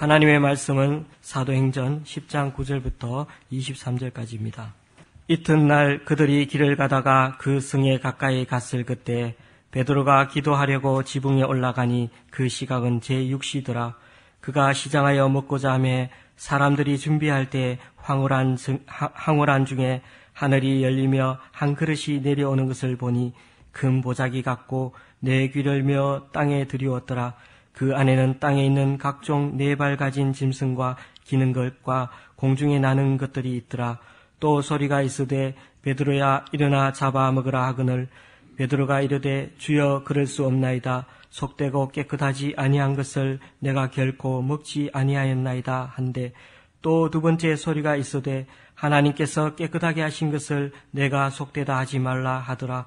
하나님의 말씀은 사도행전 10장 9절부터 23절까지입니다. 이튿날 그들이 길을 가다가 그 성에 가까이 갔을 그때 베드로가 기도하려고 지붕에 올라가니 그 시각은 제6시더라. 그가 시장하여 먹고자 하매 사람들이 준비할 때 황홀한 중에 하늘이 열리며 한 그릇이 내려오는 것을 보니 금 보자기 같고 네 귀를 며 땅에 들이웠더라. 그 안에는 땅에 있는 각종 네 발 가진 짐승과 기는 것과 공중에 나는 것들이 있더라. 또 소리가 있으되 베드로야 일어나 잡아 먹으라 하거늘 베드로가 이르되 주여 그럴 수 없나이다. 속되고 깨끗하지 아니한 것을 내가 결코 먹지 아니하였나이다 한데 또 두 번째 소리가 있으되 하나님께서 깨끗하게 하신 것을 내가 속되다 하지 말라 하더라.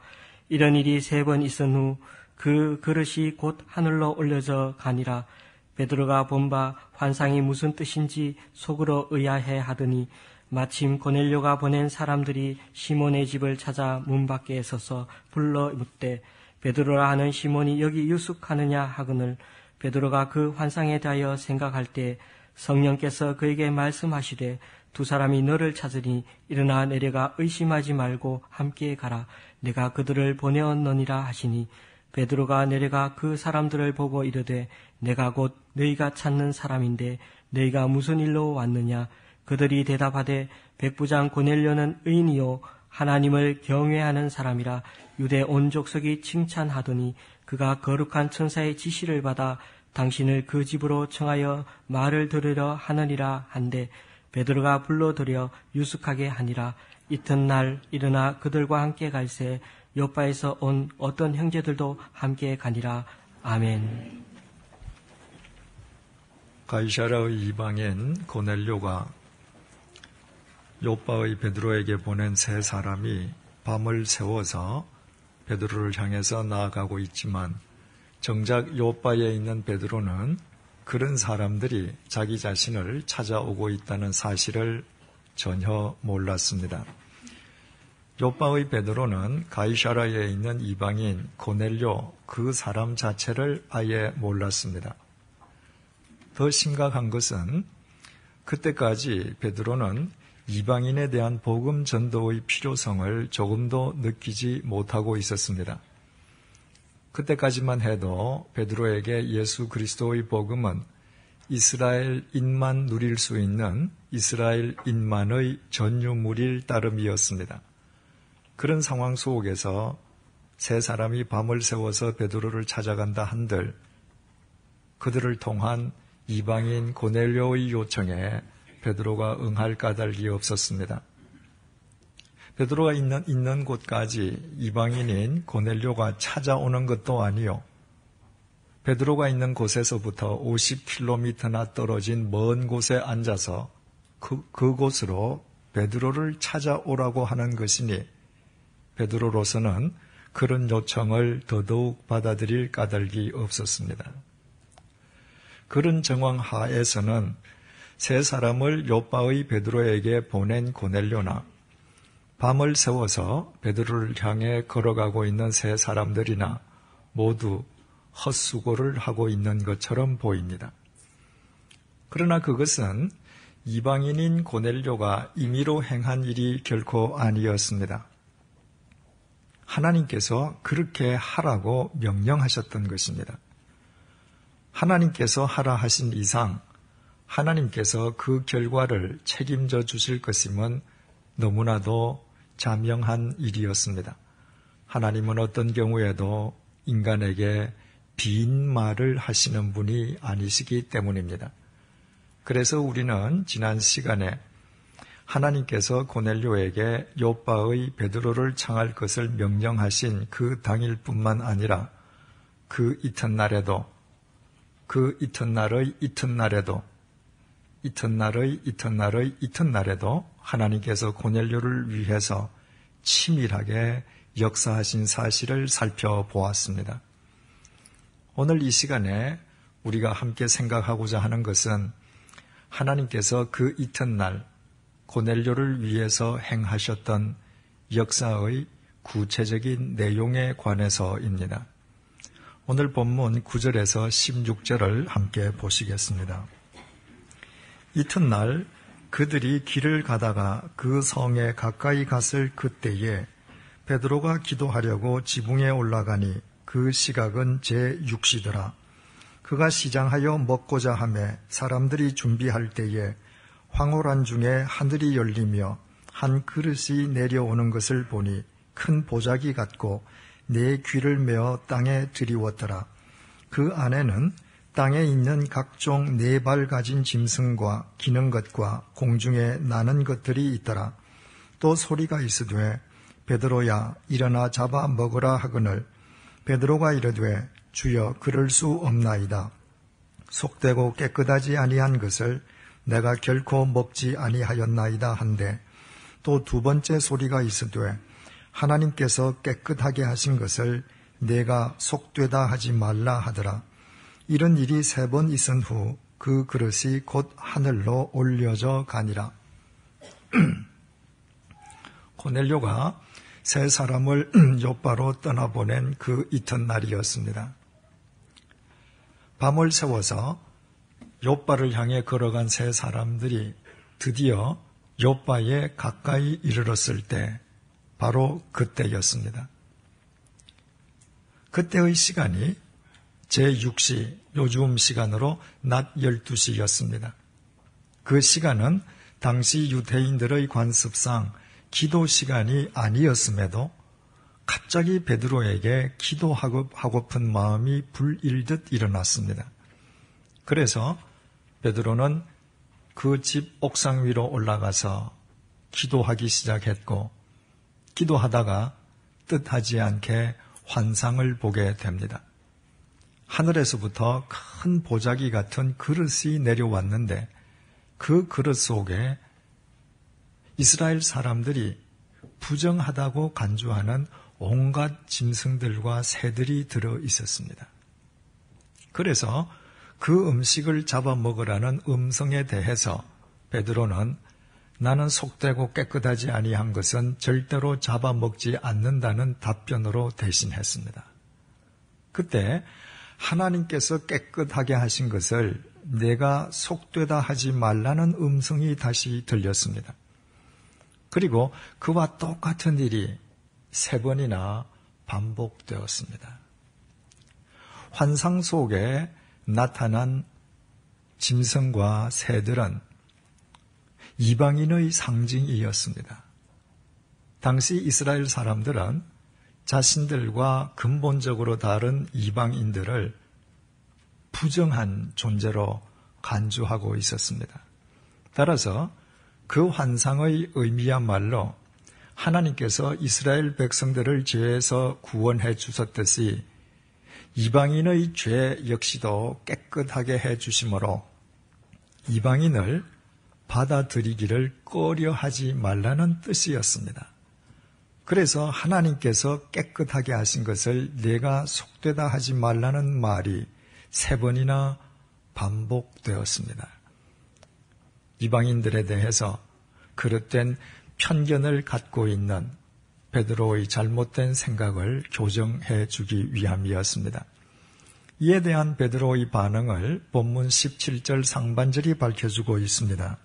이런 일이 3번 있은 후 그 그릇이 곧 하늘로 올려져 가니라. 베드로가 본 바 환상이 무슨 뜻인지 속으로 의아해 하더니 마침 고넬료가 보낸 사람들이 시몬의 집을 찾아 문 밖에 서서 불러 묻되 베드로라 하는 시몬이 여기 유숙하느냐 하거늘 베드로가 그 환상에 대하여 생각할 때 성령께서 그에게 말씀하시되 두 사람이 너를 찾으니 일어나 내려가 의심하지 말고 함께 가라. 내가 그들을 보내었느니라 하시니 베드로가 내려가 그 사람들을 보고 이르되 내가 곧 너희가 찾는 사람인데 너희가 무슨 일로 왔느냐. 그들이 대답하되 백부장 고넬료는 의인이요 하나님을 경외하는 사람이라. 유대 온 족속이 칭찬하더니 그가 거룩한 천사의 지시를 받아 당신을 그 집으로 청하여 말을 들으려 하느니라 한데 베드로가 불러들여 유숙하게 하니라. 이튿날 일어나 그들과 함께 갈새 요빠에서 온 어떤 형제들도 함께 가니라. 아멘. 가이사랴의 이방인 고넬료가 요빠의 베드로에게 보낸 3사람이 밤을 새워서 베드로를 향해서 나아가고 있지만 정작 요빠에 있는 베드로는 그런 사람들이 자기 자신을 찾아오고 있다는 사실을 전혀 몰랐습니다. 요빠의 베드로는 가이사랴에 있는 이방인 고넬료 그 사람 자체를 아예 몰랐습니다. 더 심각한 것은 그때까지 베드로는 이방인에 대한 복음 전도의 필요성을 조금도 느끼지 못하고 있었습니다. 그때까지만 해도 베드로에게 예수 그리스도의 복음은 이스라엘인만 누릴 수 있는 이스라엘인만의 전유물일 따름이었습니다. 그런 상황 속에서 3사람이 밤을 새워서 베드로를 찾아간다 한들 그들을 통한 이방인 고넬료의 요청에 베드로가 응할 까닭이 없었습니다. 베드로가 있는 곳까지 이방인인 고넬료가 찾아오는 것도 아니요. 베드로가 있는 곳에서부터 50km나 떨어진 먼 곳에 앉아서 그곳으로 베드로를 찾아오라고 하는 것이니 베드로로서는 그런 요청을 더더욱 받아들일 까닭이 없었습니다. 그런 정황 하에서는 3사람을 요빠의 베드로에게 보낸 고넬료나 밤을 새워서 베드로를 향해 걸어가고 있는 3사람들이나 모두 헛수고를 하고 있는 것처럼 보입니다. 그러나 그것은 이방인인 고넬료가 임의로 행한 일이 결코 아니었습니다. 하나님께서 그렇게 하라고 명령하셨던 것입니다. 하나님께서 하라 하신 이상 하나님께서 그 결과를 책임져 주실 것임은 너무나도 자명한 일이었습니다. 하나님은 어떤 경우에도 인간에게 빈 말을 하시는 분이 아니시기 때문입니다. 그래서 우리는 지난 시간에 하나님께서 고넬료에게 요빠의 베드로를 청할 것을 명령하신 그 당일뿐만 아니라 그 이튿날에도 그 이튿날의 이튿날에도 이튿날의 이튿날의 이튿날에도 하나님께서 고넬료를 위해서 치밀하게 역사하신 사실을 살펴보았습니다. 오늘 이 시간에 우리가 함께 생각하고자 하는 것은 하나님께서 그 이튿날 고넬료를 위해서 행하셨던 역사의 구체적인 내용에 관해서입니다. 오늘 본문 9절에서 16절을 함께 보시겠습니다. 이튿날 그들이 길을 가다가 그 성에 가까이 갔을 그때에 베드로가 기도하려고 지붕에 올라가니 그 시각은 제6시더라. 그가 시장하여 먹고자 하매 사람들이 준비할 때에 황홀한 중에 하늘이 열리며 한 그릇이 내려오는 것을 보니 큰 보자기 같고 네 귀를 메어 땅에 들이웠더라. 그 안에는 땅에 있는 각종 네 발 가진 짐승과 기는 것과 공중에 나는 것들이 있더라. 또 소리가 있으되 베드로야 일어나 잡아 먹으라 하거늘 베드로가 이르되 주여 그럴 수 없나이다. 속되고 깨끗하지 아니한 것을 내가 결코 먹지 아니하였나이다 한데 또 두 번째 소리가 있으되 하나님께서 깨끗하게 하신 것을 내가 속되다 하지 말라 하더라. 이런 일이 3번 있은 후 그 그릇이 곧 하늘로 올려져 가니라. 고넬료가 세 사람을 요바로 떠나보낸 그 이튿날이었습니다. 밤을 새워서 요바를 향해 걸어간 세 사람들이 드디어 요바에 가까이 이르렀을 때 바로 그때였습니다. 그때의 시간이 제6시 요즘 시간으로 낮 12시였습니다. 그 시간은 당시 유대인들의 관습상 기도 시간이 아니었음에도 갑자기 베드로에게 기도하고픈 마음이 불일듯 일어났습니다. 그래서 베드로는 그 집 옥상 위로 올라가서 기도하기 시작했고 기도하다가 뜻하지 않게 환상을 보게 됩니다. 하늘에서부터 큰 보자기 같은 그릇이 내려왔는데 그 그릇 속에 이스라엘 사람들이 부정하다고 간주하는 온갖 짐승들과 새들이 들어 있었습니다. 그래서 그 음식을 잡아먹으라는 음성에 대해서 베드로는 나는 속되고 깨끗하지 아니한 것은 절대로 잡아먹지 않는다는 답변으로 대신했습니다. 그때 하나님께서 깨끗하게 하신 것을 내가 속되다 하지 말라는 음성이 다시 들렸습니다. 그리고 그와 똑같은 일이 3번이나 반복되었습니다. 환상 속에 나타난 짐승과 새들은 이방인의 상징이었습니다. 당시 이스라엘 사람들은 자신들과 근본적으로 다른 이방인들을 부정한 존재로 간주하고 있었습니다. 따라서 그 환상의 의미야말로 하나님께서 이스라엘 백성들을 죄에서 구원해 주셨듯이 이방인의 죄 역시도 깨끗하게 해 주심으로 이방인을 받아들이기를 꺼려하지 말라는 뜻이었습니다. 그래서 하나님께서 깨끗하게 하신 것을 내가 속되다 하지 말라는 말이 3번이나 반복되었습니다. 이방인들에 대해서 그릇된 편견을 갖고 있는 베드로의 잘못된 생각을 교정해 주기 위함이었습니다. 이에 대한 베드로의 반응을 본문 17절 상반절이 밝혀주고 있습니다.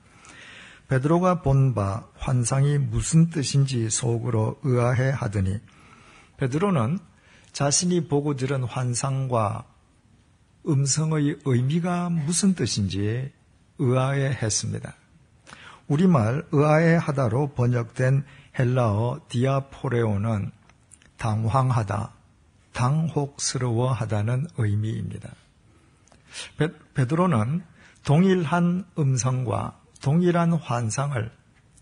베드로가 본 바 환상이 무슨 뜻인지 속으로 의아해 하더니 베드로는 자신이 보고 들은 환상과 음성의 의미가 무슨 뜻인지 의아해 했습니다. 우리말 의아해 하다로 번역된 헬라어 디아포레오는 당황하다, 당혹스러워하다는 의미입니다. 베드로는 동일한 음성과 동일한 환상을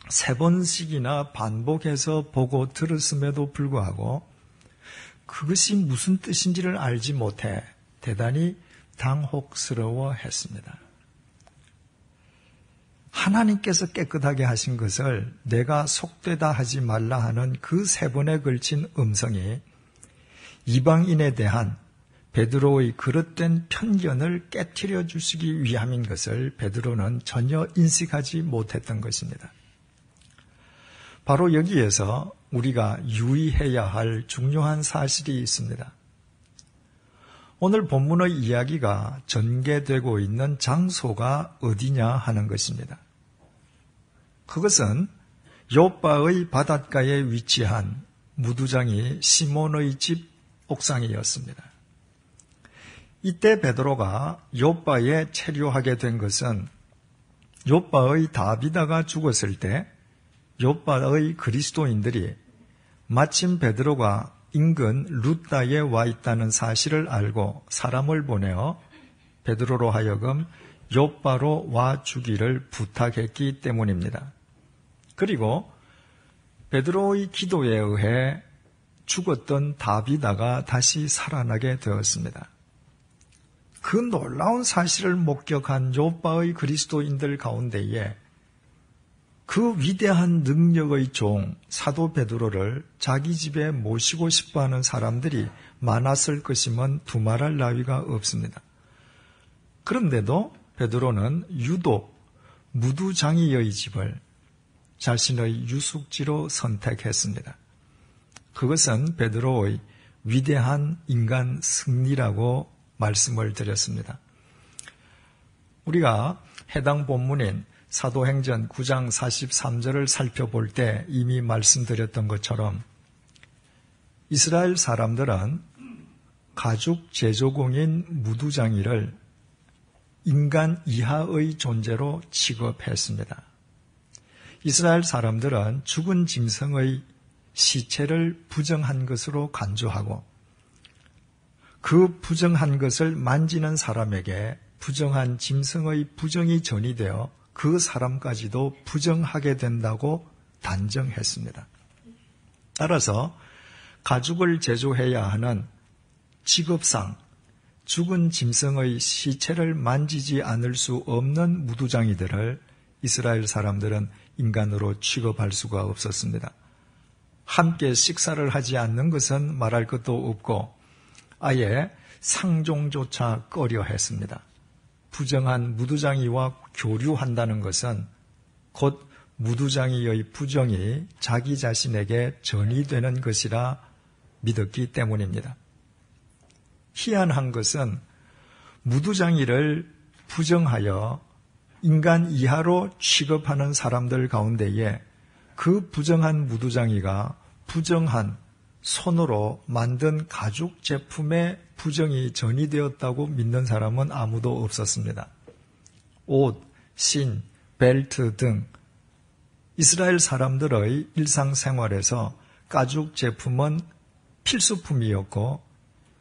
3번씩이나 반복해서 보고 들었음에도 불구하고 그것이 무슨 뜻인지를 알지 못해 대단히 당혹스러워했습니다. 하나님께서 깨끗하게 하신 것을 내가 속되다 하지 말라 하는 그 3번에 걸친 음성이 이방인에 대한 베드로의 그릇된 편견을 깨트려 주시기 위함인 것을 베드로는 전혀 인식하지 못했던 것입니다. 바로 여기에서 우리가 유의해야 할 중요한 사실이 있습니다. 오늘 본문의 이야기가 전개되고 있는 장소가 어디냐 하는 것입니다. 그것은 요빠의 바닷가에 위치한 무두장이 시몬의 집 옥상이었습니다. 이때 베드로가 요빠에 체류하게 된 것은 요빠의 다비다가 죽었을 때 요빠의 그리스도인들이 마침 베드로가 인근 루다에 와 있다는 사실을 알고 사람을 보내어 베드로로 하여금 요빠로 와 주기를 부탁했기 때문입니다. 그리고 베드로의 기도에 의해 죽었던 다비다가 다시 살아나게 되었습니다. 그 놀라운 사실을 목격한 요빠의 그리스도인들 가운데에 그 위대한 능력의 종 사도 베드로를 자기 집에 모시고 싶어하는 사람들이 많았을 것임은 두말할 나위가 없습니다. 그런데도 베드로는 유독 무두장이의 집을 자신의 유숙지로 선택했습니다. 그것은 베드로의 위대한 인간 승리라고 말씀을 드렸습니다. 우리가 해당 본문인 사도행전 9장 43절을 살펴볼 때 이미 말씀드렸던 것처럼 이스라엘 사람들은 가죽 제조공인 무두장이를 인간 이하의 존재로 취급했습니다. 이스라엘 사람들은 죽은 짐승의 시체를 부정한 것으로 간주하고 그 부정한 것을 만지는 사람에게 부정한 짐승의 부정이 전이되어 그 사람까지도 부정하게 된다고 단정했습니다. 따라서 가죽을 제조해야 하는 직업상 죽은 짐승의 시체를 만지지 않을 수 없는 무두장이들을 이스라엘 사람들은 인간으로 취급할 수가 없었습니다. 함께 식사를 하지 않는 것은 말할 것도 없고 아예 상종조차 꺼려 했습니다. 부정한 무두장이와 교류한다는 것은 곧 무두장이의 부정이 자기 자신에게 전이되는 것이라 믿었기 때문입니다. 희한한 것은 무두장이를 부정하여 인간 이하로 취급하는 사람들 가운데에 그 부정한 무두장이가 부정한 손으로 만든 가죽 제품에 부정이 전이되었다고 믿는 사람은 아무도 없었습니다. 옷, 신, 벨트 등 이스라엘 사람들의 일상생활에서 가죽 제품은 필수품이었고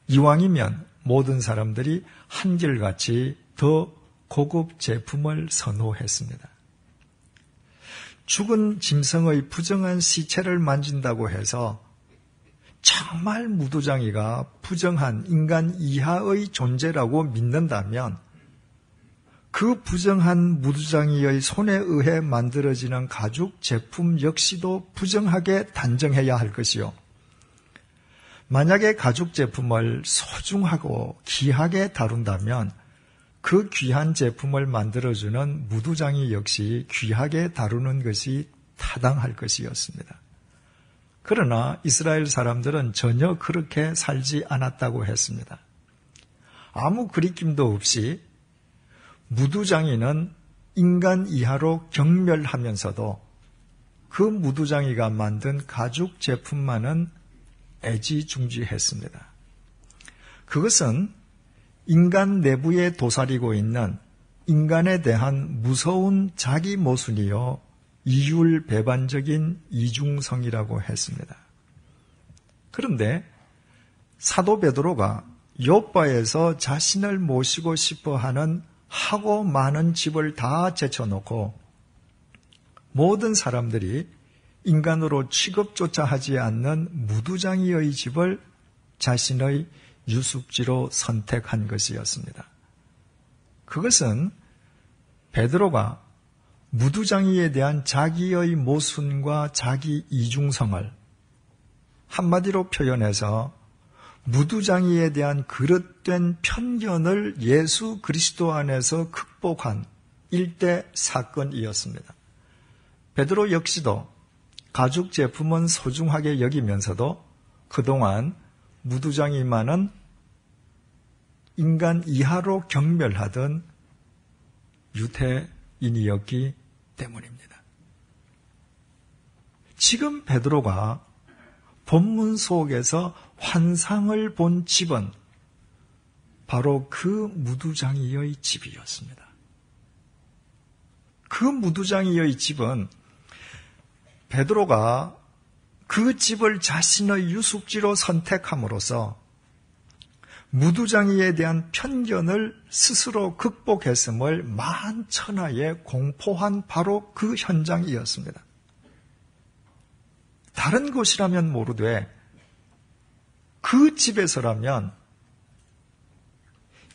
이왕이면 모든 사람들이 한결같이 더 고급 제품을 선호했습니다. 죽은 짐승의 부정한 시체를 만진다고 해서 정말 무두장이가 부정한 인간 이하의 존재라고 믿는다면 그 부정한 무두장이의 손에 의해 만들어지는 가죽 제품 역시도 부정하게 단정해야 할 것이요. 만약에 가죽 제품을 소중하고 귀하게 다룬다면 그 귀한 제품을 만들어주는 무두장이 역시 귀하게 다루는 것이 타당할 것이었습니다. 그러나 이스라엘 사람들은 전혀 그렇게 살지 않았다고 했습니다. 아무 그리낌도 없이 무두장이는 인간 이하로 경멸하면서도 그 무두장이가 만든 가죽 제품만은 애지중지했습니다. 그것은 인간 내부에 도사리고 있는 인간에 대한 무서운 자기 모순이요 이율배반적인 이중성이라고 했습니다. 그런데 사도 베드로가 요빠에서 자신을 모시고 싶어하는 하고 많은 집을 다 제쳐놓고 모든 사람들이 인간으로 취급조차 하지 않는 무두장이의 집을 자신의 유숙지로 선택한 것이었습니다. 그것은 베드로가 무두장이에 대한 자기의 모순과 자기 이중성을 한마디로 표현해서 무두장이에 대한 그릇된 편견을 예수 그리스도 안에서 극복한 일대 사건이었습니다. 베드로 역시도 가죽 제품은 소중하게 여기면서도 그동안 무두장이만은 인간 이하로 경멸하던 유태인이었기 때문입니다. 지금 베드로가 본문 속에서 환상을 본 집은 바로 그 무두장이의 집이었습니다. 그 무두장이의 집은 베드로가 그 집을 자신의 유숙지로 선택함으로써 무두장이에 대한 편견을 스스로 극복했음을 만천하에 공포한 바로 그 현장이었습니다. 다른 곳이라면 모르되 그 집에서라면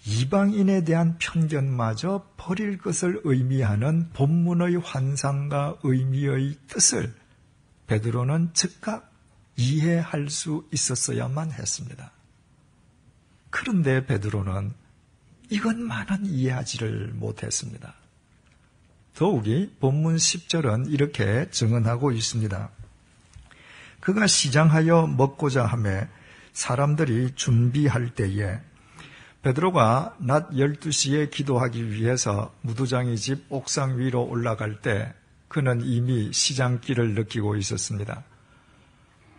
이방인에 대한 편견마저 버릴 것을 의미하는 본문의 환상과 의미의 뜻을 베드로는 즉각 이해할 수 있었어야만 했습니다. 그런데 베드로는 이것만은 이해하지를 못했습니다. 더욱이 본문 10절은 이렇게 증언하고 있습니다. 그가 시장하여 먹고자 하매 사람들이 준비할 때에 베드로가 낮 12시에 기도하기 위해서 무두장이 집 옥상 위로 올라갈 때 그는 이미 시장길을 느끼고 있었습니다.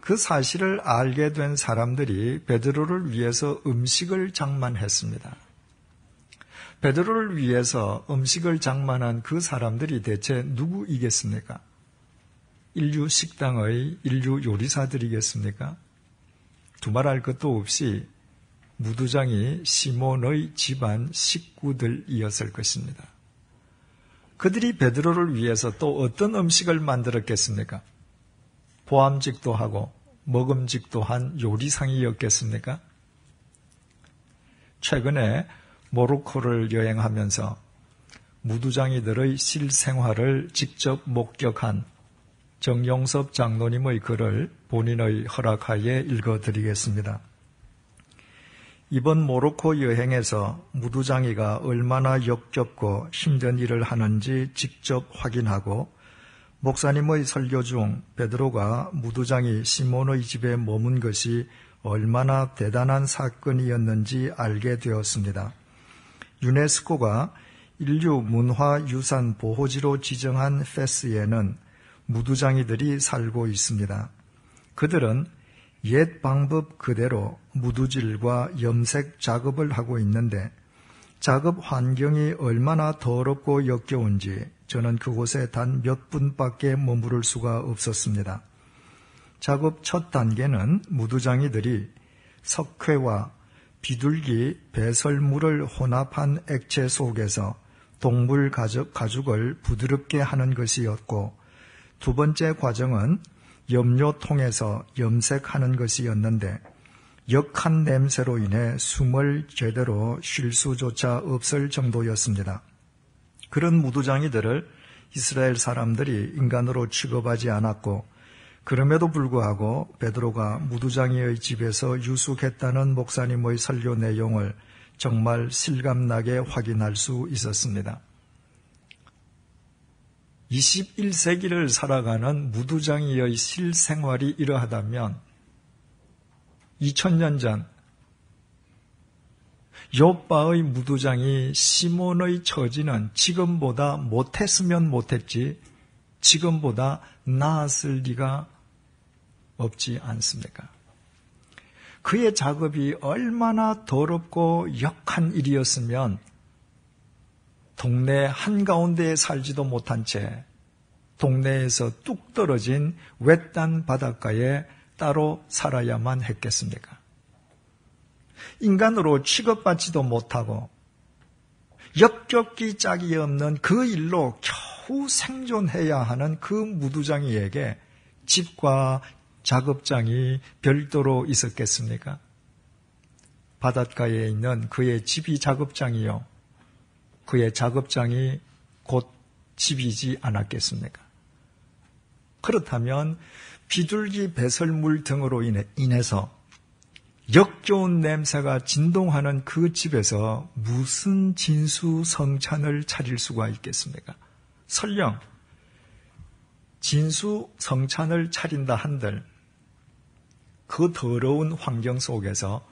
그 사실을 알게 된 사람들이 베드로를 위해서 음식을 장만했습니다. 베드로를 위해서 음식을 장만한 그 사람들이 대체 누구이겠습니까? 인류 식당의 인류 요리사들이겠습니까? 두말할 것도 없이 무두장이 시몬의 집안 식구들이었을 것입니다. 그들이 베드로를 위해서 또 어떤 음식을 만들었겠습니까? 보암직도 하고 먹음직도 한 요리상이었겠습니까? 최근에 모로코를 여행하면서 무두장이들의 실생활을 직접 목격한 정용섭 장로님의 글을 본인의 허락하에 읽어드리겠습니다. 이번 모로코 여행에서 무두장이가 얼마나 역겹고 힘든 일을 하는지 직접 확인하고 목사님의 설교 중 베드로가 무두장이 시몬의 집에 머문 것이 얼마나 대단한 사건이었는지 알게 되었습니다. 유네스코가 인류 문화유산 보호지로 지정한 페스에는 무두장이들이 살고 있습니다. 그들은 옛 방법 그대로 무두질과 염색 작업을 하고 있는데 작업 환경이 얼마나 더럽고 역겨운지 저는 그곳에 단 몇 분밖에 머무를 수가 없었습니다. 작업 첫 단계는 무두장이들이 석회와 비둘기, 배설물을 혼합한 액체 속에서 동물 가죽을 부드럽게 하는 것이었고 두 번째 과정은 염료통에서 염색하는 것이었는데 역한 냄새로 인해 숨을 제대로 쉴 수조차 없을 정도였습니다. 그런 무두장이들을 이스라엘 사람들이 인간으로 취급하지 않았고 그럼에도 불구하고 베드로가 무두장이의 집에서 유숙했다는 목사님의 설교 내용을 정말 실감나게 확인할 수 있었습니다. 21세기를 살아가는 무두장이의 실생활이 이러하다면 2000년 전 욥바의 무두장이 시몬의 처지는 지금보다 못했으면 못했지 지금보다 나았을 리가 없지 않습니까? 그의 작업이 얼마나 더럽고 역한 일이었으면 동네 한가운데에 살지도 못한 채 동네에서 뚝 떨어진 외딴 바닷가에 따로 살아야만 했겠습니까? 인간으로 취급받지도 못하고 역겹기 짝이 없는 그 일로 겨우 생존해야 하는 그 무두장이에게 집과 작업장이 별도로 있었겠습니까? 바닷가에 있는 그의 집이 작업장이요. 그의 작업장이 곧 집이지 않았겠습니까? 그렇다면 비둘기 배설물 등으로 인해서 역겨운 냄새가 진동하는 그 집에서 무슨 진수성찬을 차릴 수가 있겠습니까? 설령 진수성찬을 차린다 한들 그 더러운 환경 속에서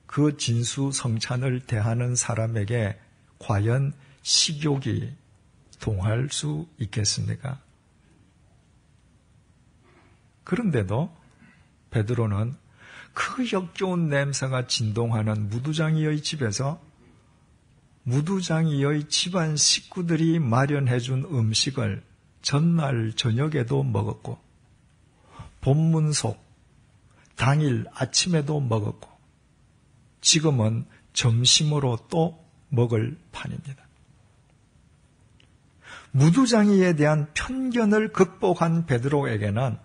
그 진수성찬을 대하는 사람에게 과연 식욕이 동할 수 있겠습니까? 그런데도 베드로는 그 역겨운 냄새가 진동하는 무두장이의 집에서 무두장이의 집안 식구들이 마련해준 음식을 전날 저녁에도 먹었고 본문속 당일 아침에도 먹었고 지금은 점심으로 또 먹을 판입니다. 무두장이에 대한 편견을 극복한 베드로에게는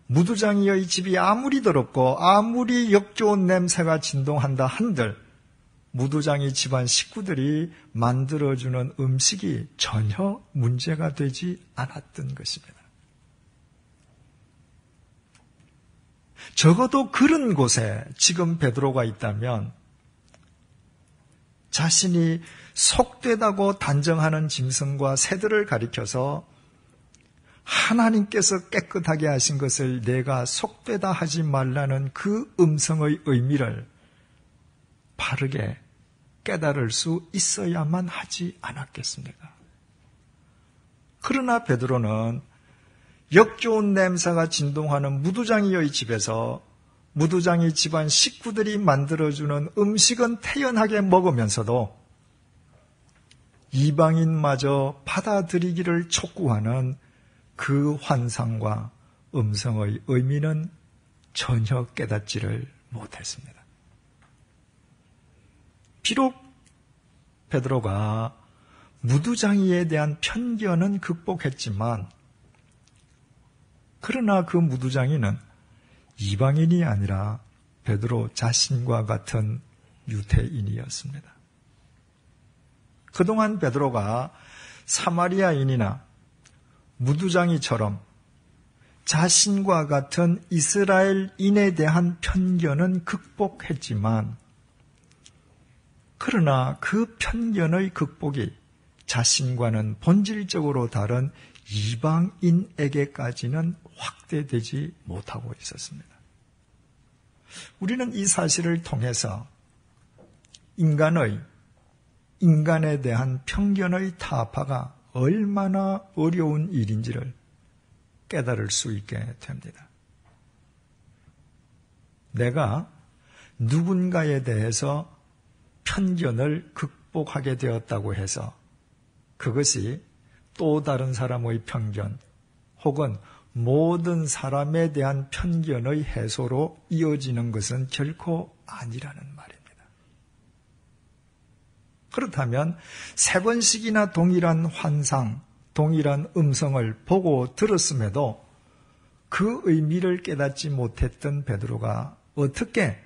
무두장이의 집이 아무리 더럽고 아무리 역겨운 냄새가 진동한다 한들 무두장이 집안 식구들이 만들어주는 음식이 전혀 문제가 되지 않았던 것입니다. 적어도 그런 곳에 지금 베드로가 있다면 자신이 속되다고 단정하는 짐승과 새들을 가리켜서 하나님께서 깨끗하게 하신 것을 내가 속되다 하지 말라는 그 음성의 의미를 바르게 깨달을 수 있어야만 하지 않았겠습니까? 그러나 베드로는 역좋은 냄새가 진동하는 무두장이의 집에서 무두장이 집안 식구들이 만들어주는 음식은 태연하게 먹으면서도 이방인마저 받아들이기를 촉구하는 그 환상과 음성의 의미는 전혀 깨닫지를 못했습니다. 비록 베드로가 무두장이에 대한 편견은 극복했지만 그러나 그 무두장이는 이방인이 아니라 베드로 자신과 같은 유대인이었습니다. 그동안 베드로가 사마리아인이나 무두장이처럼 자신과 같은 이스라엘인에 대한 편견은 극복했지만 그러나 그 편견의 극복이 자신과는 본질적으로 다른 이방인에게까지는 확대되지 못하고 있었습니다. 우리는 이 사실을 통해서 인간에 대한 편견의 타파가 얼마나 어려운 일인지를 깨달을 수 있게 됩니다. 내가 누군가에 대해서 편견을 극복하게 되었다고 해서 그것이 또 다른 사람의 편견 혹은 모든 사람에 대한 편견의 해소로 이어지는 것은 결코 아니라는 말입니다. 그렇다면 세 번씩이나 동일한 환상, 동일한 음성을 보고 들었음에도 그 의미를 깨닫지 못했던 베드로가 어떻게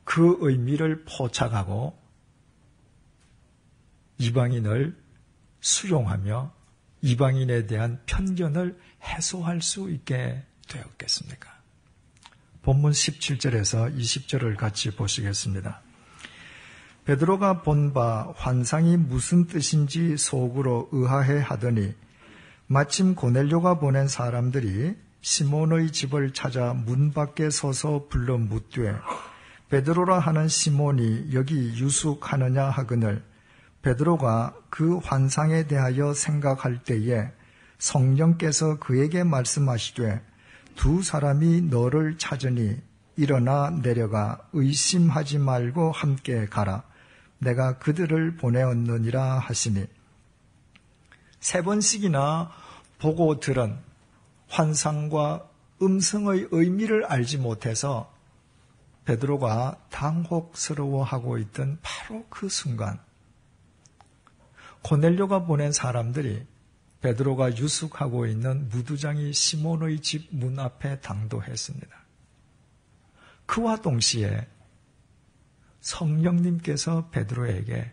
그 의미를 포착하고 이방인을 수용하며 이방인에 대한 편견을 해소할 수 있게 되었겠습니까? 본문 17절에서 20절을 같이 보시겠습니다. 베드로가 본 바 환상이 무슨 뜻인지 속으로 의아해 하더니 마침 고넬료가 보낸 사람들이 시몬의 집을 찾아 문 밖에 서서 불러 묻되 베드로라 하는 시몬이 여기 유숙하느냐 하거늘 베드로가 그 환상에 대하여 생각할 때에 성령께서 그에게 말씀하시되 두 사람이 너를 찾으니 일어나 내려가 의심하지 말고 함께 가라. 내가 그들을 보내었느니라 하시니 세 번씩이나 보고 들은 환상과 음성의 의미를 알지 못해서 베드로가 당혹스러워하고 있던 바로 그 순간 고넬료가 보낸 사람들이 베드로가 유숙하고 있는 무두장이 시몬의 집 문 앞에 당도했습니다. 그와 동시에 성령님께서 베드로에게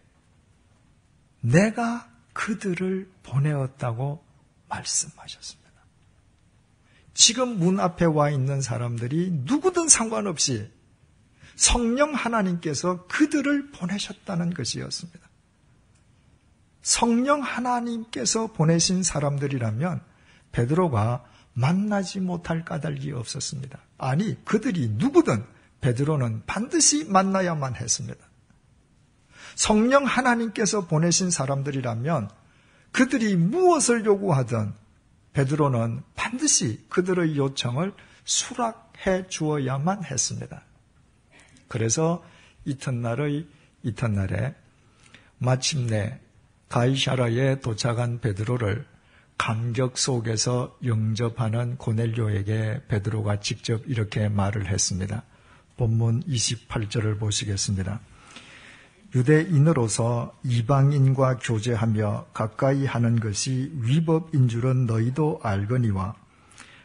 내가 그들을 보내었다고 말씀하셨습니다. 지금 문 앞에 와 있는 사람들이 누구든 상관없이 성령 하나님께서 그들을 보내셨다는 것이었습니다. 성령 하나님께서 보내신 사람들이라면 베드로가 만나지 못할 까닭이 없었습니다. 아니, 그들이 누구든 베드로는 반드시 만나야만 했습니다. 성령 하나님께서 보내신 사람들이라면 그들이 무엇을 요구하든 베드로는 반드시 그들의 요청을 수락해 주어야만 했습니다. 그래서 이튿날에 마침내 가이사라에 도착한 베드로를 감격 속에서 영접하는 고넬료에게 베드로가 직접 이렇게 말을 했습니다. 본문 28절을 보시겠습니다. 유대인으로서 이방인과 교제하며 가까이 하는 것이 위법인 줄은 너희도 알거니와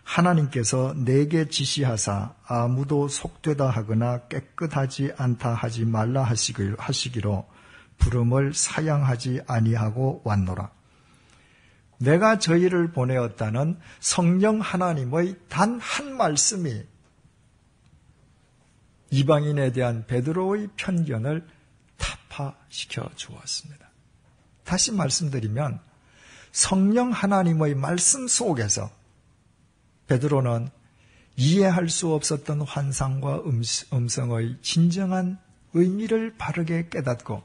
하나님께서 내게 지시하사 아무도 속되다 하거나 깨끗하지 않다 하지 말라 하시기로 부름을 사양하지 아니하고 왔노라. 내가 저희를 보내었다는 성령 하나님의 단 한 말씀이 이방인에 대한 베드로의 편견을 타파시켜 주었습니다. 다시 말씀드리면 성령 하나님의 말씀 속에서 베드로는 이해할 수 없었던 환상과 음성의 진정한 의미를 바르게 깨닫고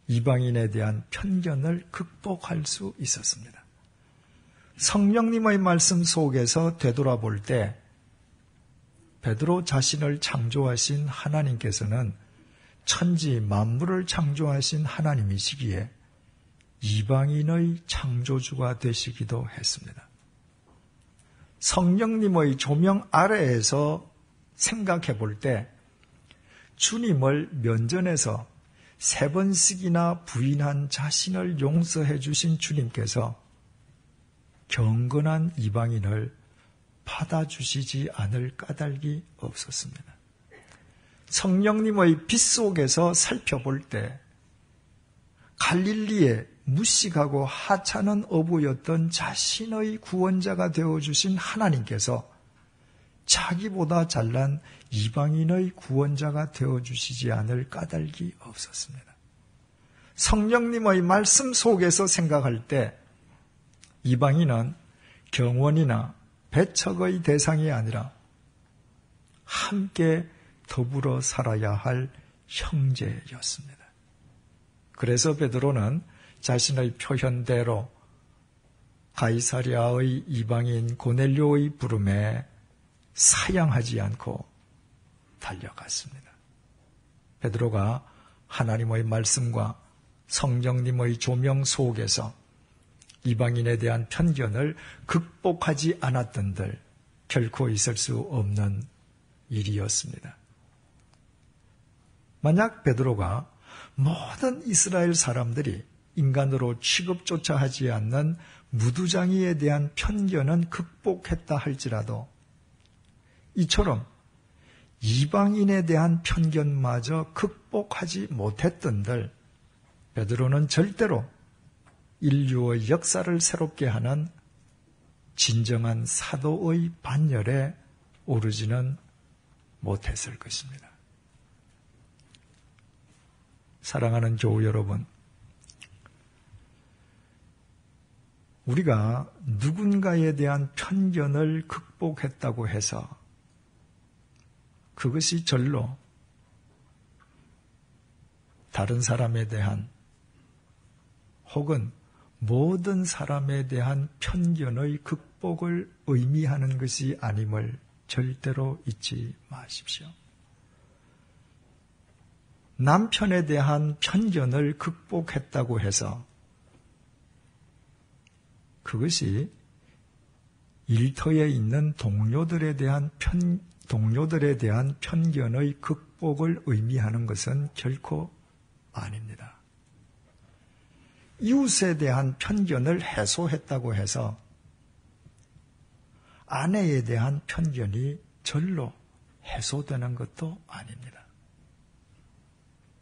이방인에 대한 편견을 극복할 수 있었습니다. 성령님의 말씀 속에서 되돌아볼 때 베드로 자신을 창조하신 하나님께서는 천지 만물을 창조하신 하나님이시기에 이방인의 창조주가 되시기도 했습니다. 성령님의 조명 아래에서 생각해 볼 때 주님을 면전에서 3번씩이나 부인한 자신을 용서해 주신 주님께서 경건한 이방인을 받아주시지 않을 까닭이 없었습니다. 성령님의 빛 속에서 살펴볼 때 갈릴리에 무식하고 하찮은 어부였던 자신의 구원자가 되어주신 하나님께서 자기보다 잘난 이방인의 구원자가 되어주시지 않을 까닭이 없었습니다. 성령님의 말씀 속에서 생각할 때 이방인은 경원이나 배척의 대상이 아니라 함께 더불어 살아야 할 형제였습니다. 그래서 베드로는 자신의 표현대로 가이사랴의 이방인 고넬료의 부름에 사양하지 않고 달려갔습니다. 베드로가 하나님의 말씀과 성령님의 조명 속에서 이방인에 대한 편견을 극복하지 않았던들 결코 있을 수 없는 일이었습니다. 만약 베드로가 모든 이스라엘 사람들이 인간으로 취급조차 하지 않는 무두장이에 대한 편견은 극복했다 할지라도 이처럼 이방인에 대한 편견마저 극복하지 못했던들 베드로는 절대로 인류의 역사를 새롭게 하는 진정한 사도의 반열에 오르지는 못했을 것입니다. 사랑하는 교우 여러분, 우리가 누군가에 대한 편견을 극복했다고 해서 그것이 절로 다른 사람에 대한 혹은 모든 사람에 대한 편견의 극복을 의미하는 것이 아님을 절대로 잊지 마십시오. 남편에 대한 편견을 극복했다고 해서 그것이 일터에 있는 동료들에 대한 편견의 극복을 의미하는 것은 결코 아닙니다. 이웃에 대한 편견을 해소했다고 해서 아내에 대한 편견이 절로 해소되는 것도 아닙니다.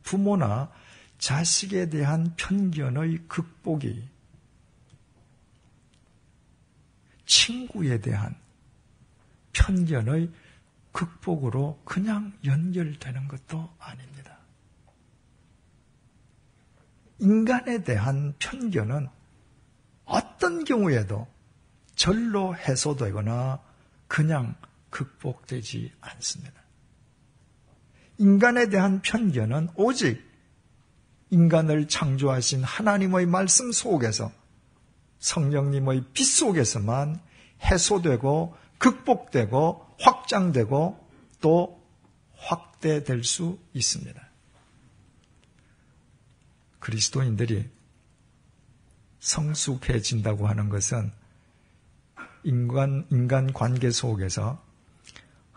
부모나 자식에 대한 편견의 극복이 친구에 대한 편견의 극복으로 그냥 연결되는 것도 아닙니다. 인간에 대한 편견은 어떤 경우에도 절로 해소되거나 그냥 극복되지 않습니다. 인간에 대한 편견은 오직 인간을 창조하신 하나님의 말씀 속에서 성령님의 빛 속에서만 해소되고 극복되고 확장되고 또 확대될 수 있습니다. 그리스도인들이 성숙해진다고 하는 것은 인간 관계 속에서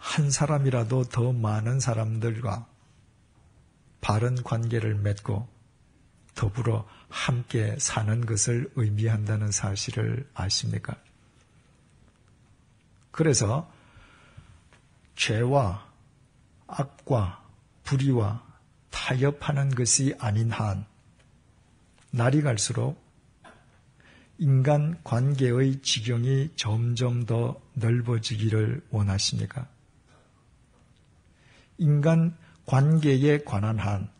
한 사람이라도 더 많은 사람들과 바른 관계를 맺고 더불어 함께 사는 것을 의미한다는 사실을 아십니까? 그래서 죄와 악과 불의와 타협하는 것이 아닌 한 날이 갈수록 인간 관계의 지경이 점점 더 넓어지기를 원하십니까? 인간 관계에 관한 한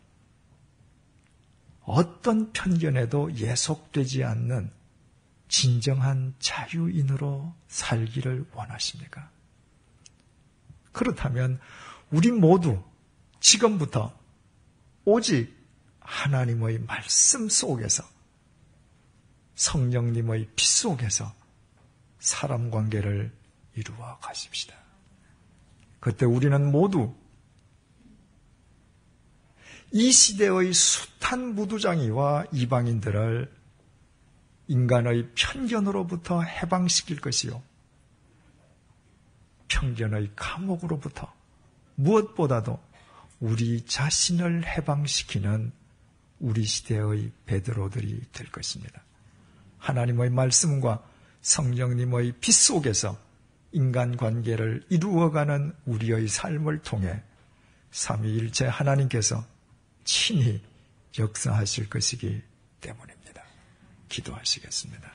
어떤 편견에도 예속되지 않는 진정한 자유인으로 살기를 원하십니까? 그렇다면 우리 모두 지금부터 오직 하나님의 말씀 속에서 성령님의 빛 속에서 사람 관계를 이루어 가십시다. 그때 우리는 모두 이 시대의 숱한 무두장이와 이방인들을 인간의 편견으로부터 해방시킬 것이요, 편견의 감옥으로부터 무엇보다도 우리 자신을 해방시키는 우리 시대의 베드로들이 될 것입니다. 하나님의 말씀과 성령님의 빛 속에서 인간관계를 이루어가는 우리의 삶을 통해 삼위일체 하나님께서 친히 역사하실 것이기 때문입니다. 기도하시겠습니다.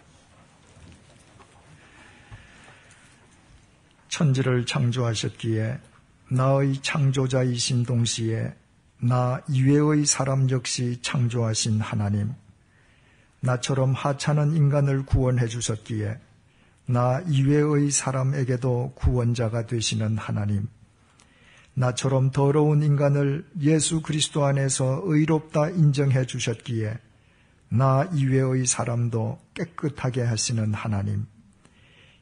천지를 창조하셨기에 나의 창조자이신 동시에 나 이외의 사람 역시 창조하신 하나님, 나처럼 하찮은 인간을 구원해 주셨기에 나 이외의 사람에게도 구원자가 되시는 하나님, 나처럼 더러운 인간을 예수 그리스도 안에서 의롭다 인정해 주셨기에 나 이외의 사람도 깨끗하게 하시는 하나님,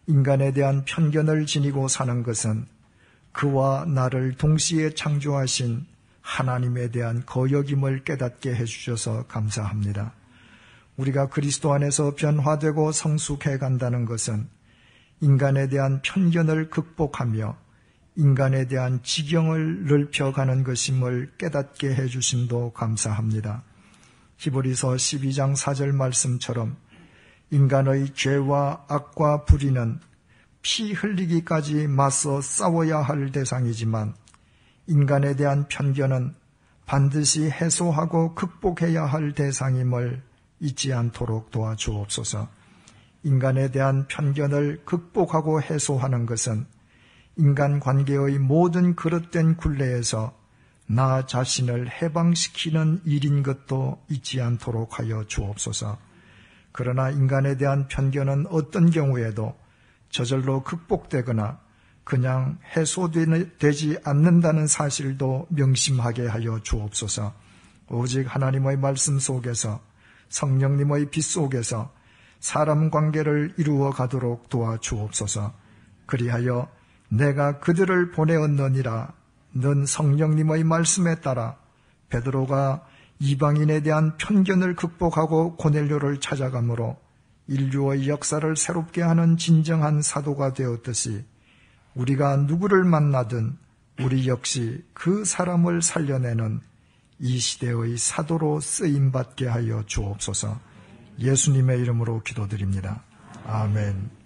인간에 대한 편견을 지니고 사는 것은 그와 나를 동시에 창조하신 하나님에 대한 거역임을 깨닫게 해주셔서 감사합니다. 우리가 그리스도 안에서 변화되고 성숙해 간다는 것은 인간에 대한 편견을 극복하며 인간에 대한 지경을 넓혀가는 것임을 깨닫게 해주심도 감사합니다. 히브리서 12장 4절 말씀처럼 인간의 죄와 악과 불의는 피 흘리기까지 맞서 싸워야 할 대상이지만 인간에 대한 편견은 반드시 해소하고 극복해야 할 대상임을 잊지 않도록 도와주옵소서. 인간에 대한 편견을 극복하고 해소하는 것은 인간관계의 모든 그릇된 굴레에서 나 자신을 해방시키는 일인 것도 잊지 않도록 하여 주옵소서. 그러나 인간에 대한 편견은 어떤 경우에도 저절로 극복되거나 그냥 해소되지 않는다는 사실도 명심하게 하여 주옵소서. 오직 하나님의 말씀 속에서 성령님의 빛 속에서 사람 관계를 이루어 가도록 도와주옵소서. 그리하여 내가 그들을 보내었느니라 는 성령님의 말씀에 따라 베드로가 이방인에 대한 편견을 극복하고 고넬료를 찾아가므로 인류의 역사를 새롭게 하는 진정한 사도가 되었듯이 우리가 누구를 만나든 우리 역시 그 사람을 살려내는 이 시대의 사도로 쓰임받게 하여 주옵소서. 예수님의 이름으로 기도드립니다. 아멘.